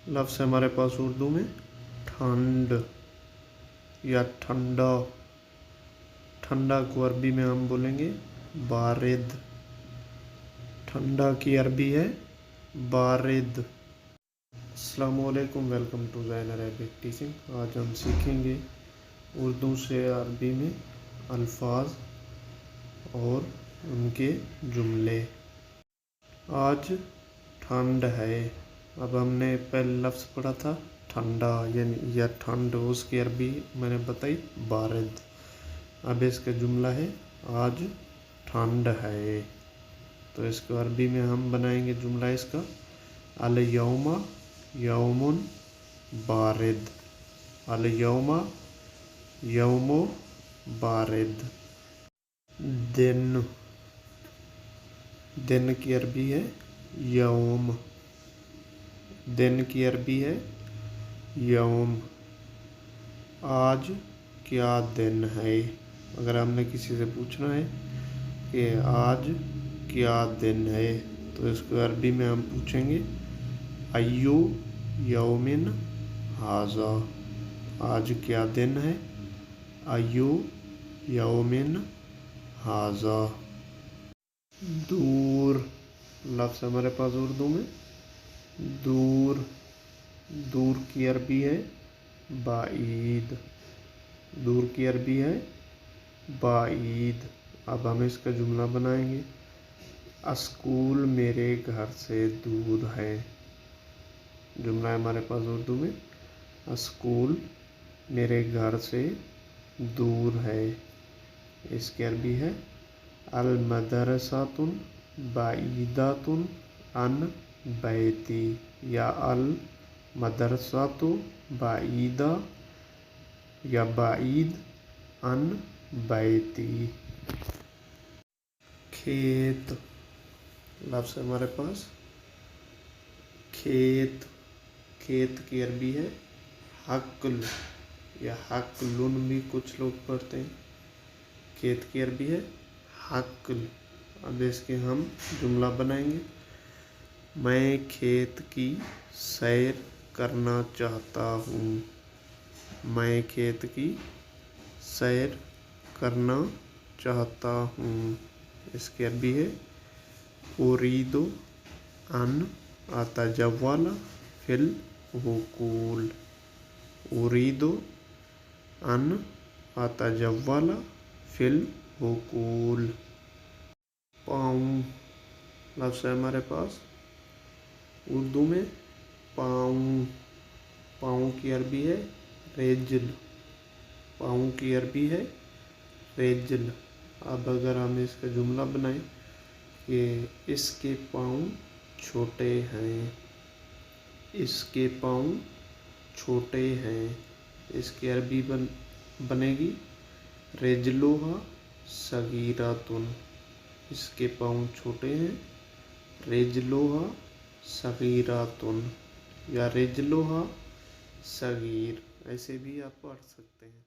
लफ्ज़ है हमारे पास उर्दू में ठंड या ठंडा। ठंडा को अरबी में हम बोलेंगे बारिद। ठंडा की अरबी है बारिद। अस्सलामुअलैकुम, welcome to Zain Arabic teaching. आज हम सीखेंगे उर्दू से अरबी में अल्फाज और उनके जुमले। आज ठंड है। अब हमने पहले लफ्ज़ पढ़ा था ठंडा यानी या ठंड, उसकी अरबी मैंने बताई बारिद। अब इसका जुमला है आज ठंड है, तो इसको अरबी में हम बनाएंगे जुमला इसका अल यौमा यौमुन बारिद। अल यौमा यौमो बारिद। दिन, दिन की अरबी है यौम। दिन की अरबी है यौम। आज क्या दिन है? अगर हमने किसी से पूछना है कि आज क्या दिन है, तो इसको अरबी में हम पूछेंगे अय्यु यौमिन हाजा। आज क्या दिन है? अय्यु यौमिन हाजा। दूर, लफ्ज़ हमारे पास उर्दू में दूर। दूर की अरबी है बाईद। दूर की अरबी है बाईद। अब हम इसका जुमला बनाएंगे स्कूल मेरे घर से दूर है। जुमला है हमारे पास उर्दू में स्कूल मेरे घर से दूर है। इसकी अरबी है अल मदरसातुन बाईदातुन अन बैती या अल मदरसातु बाईदा या बाईद अन बैती। खेत, लफ्ज़ है हमारे पास खेत। खेत की अरबी है हक्ल या हक्लुन भी कुछ लोग पढ़ते हैं। खेत की अरबी है हक्ल। अब इसके हम जुमला बनाएंगे मैं खेत की सैर करना चाहता हूँ। मैं खेत की सैर करना चाहता हूँ। इसकी अरबी है उरीदो अन अतजव्वला फिल हुकूल। उरीदो अन अतजव्वला फिल हुकूल। पाँव, लफ्ज़ है हमारे पास उर्दू में पाँव। पाँव की अरबी है रेजिल। पाँव की अरबी है रेजिल। अब अगर हम इसका जुमला बनाएं कि इसके पाँव छोटे हैं। इसके पाँव छोटे हैं। इसकी अरबी बनेगी रेजलोहा सगीरातुन। इसके पाँव छोटे हैं रेजलोहा सगीरातुन या रेजलोहा सगीर, ऐसे भी आप पढ़ सकते हैं।